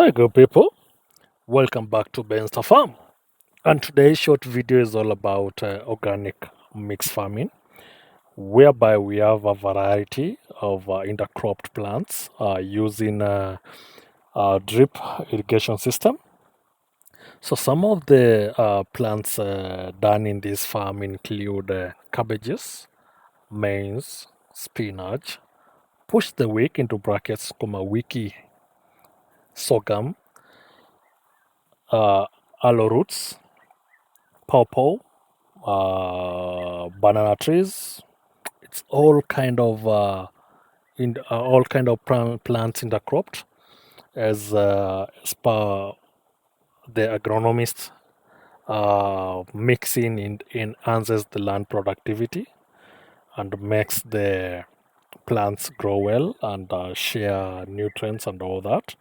Hi, good people. Welcome back to Ben's Farm. And today's short video is all about organic mixed farming, whereby we have a variety of intercropped plants using a drip irrigation system. So some of the plants done in this farm include cabbages, maize, spinach, push the week into brackets, comma wiki, sorghum, uh, aloe roots, pawpaw, banana trees. It's all kind of plants intercropped as per the agronomist. Mixing enhances the land productivity and makes the plants grow well and share nutrients and all that.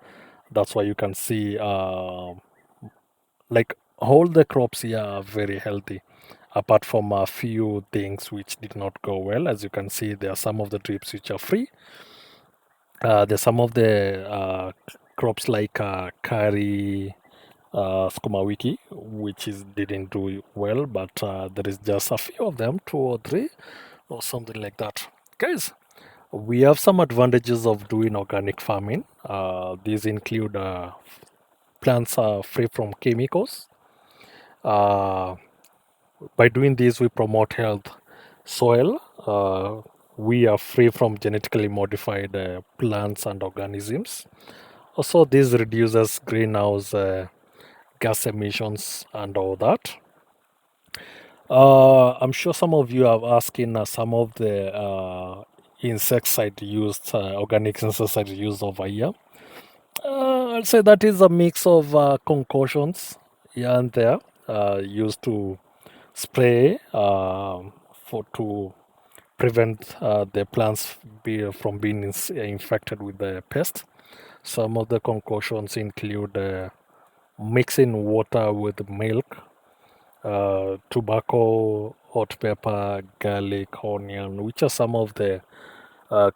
That's why you can see like all the crops here are very healthy apart from a few things which did not go well. As you can see, there are some of the drips which are free. There's some of the crops like curry, skumawiki, which is didn't do well, but there is just a few of them, two or three, or something like that. Guys, we have some advantages of doing organic farming. These include plants are free from chemicals. Uh, by doing this, we promote health soil. We are free from genetically modified plants and organisms. Also, this reduces greenhouse gas emissions and all that. I'm sure some of you are asking some of the insecticide used, organic insecticide used over here. I'd say that is a mix of concoctions here and there used to spray for to prevent the plants from being infected with the pest. Some of the concoctions include mixing water with milk, tobacco, hot pepper, garlic, onion, which are some of the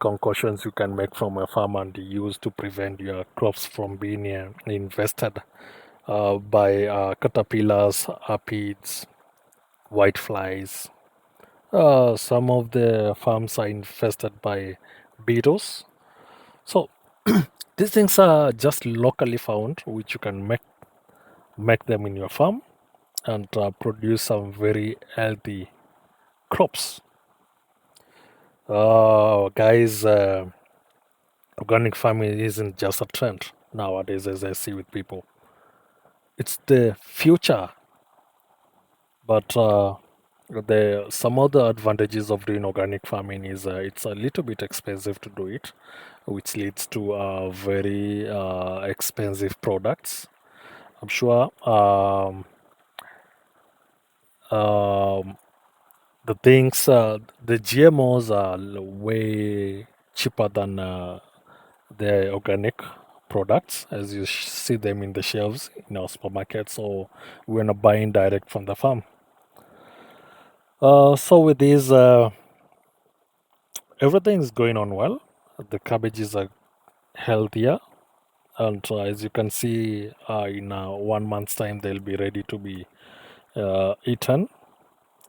concoctions you can make from a farm and use to prevent your crops from being infested by caterpillars, aphids, whiteflies. Some of the farms are infested by beetles. So these things are just locally found, which you can make them in your farm and produce some very healthy crops. Guys, organic farming isn't just a trend nowadays, as I see with people. It's the future, but the some other advantages of doing organic farming is it's a little bit expensive to do it, which leads to very expensive products. I'm sure um, the GMOs are way cheaper than the organic products, as you see them in the shelves in our supermarkets, or we're not buying direct from the farm. So with these, everything is going on well. The cabbages are healthier, and as you can see, in 1 month's time, they'll be ready to be eaten.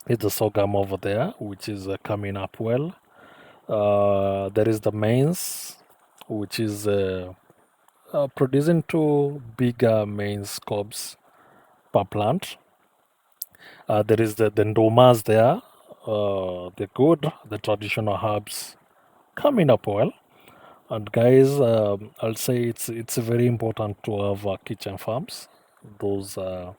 It's the sorghum over there, which is coming up well. There is the maize, which is producing two bigger maize cobs per plant. There is the ndomas there, the good, the traditional herbs coming up well. And guys, I'll say it's very important to have kitchen farms. Those uh,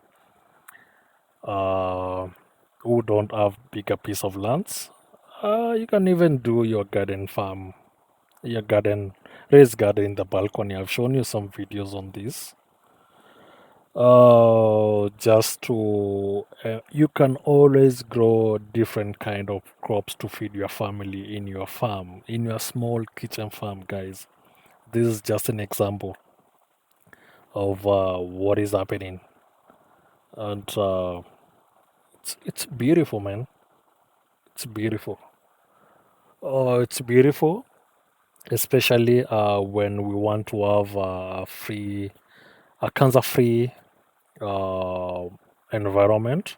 who don't have bigger piece of lands, you can even do your garden farm, your garden raised garden in the balcony. I've shown you some videos on this. Just to you can always grow different kind of crops to feed your family in your farm, in your small kitchen farm, guys. This is just an example of what is happening, and it's beautiful, man. It's beautiful. Oh, it's beautiful, especially when we want to have free a cancer-free environment.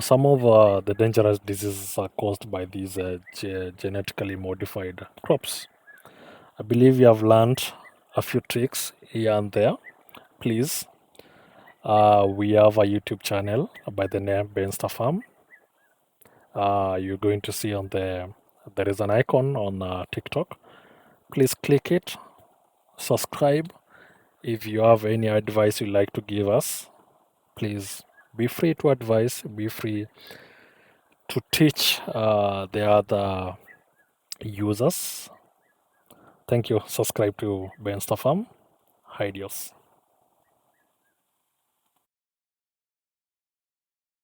Some of the dangerous diseases are caused by these genetically modified crops. I believe you have learned a few tricks here and there. Please, we have a YouTube channel by the name Benster Farm. You're going to see there is an icon on TikTok. Please click it, subscribe. If you have any advice you'd like to give us, please be free to advise, be free to teach the other users. Thank you. Subscribe to Benster Farm. Adios.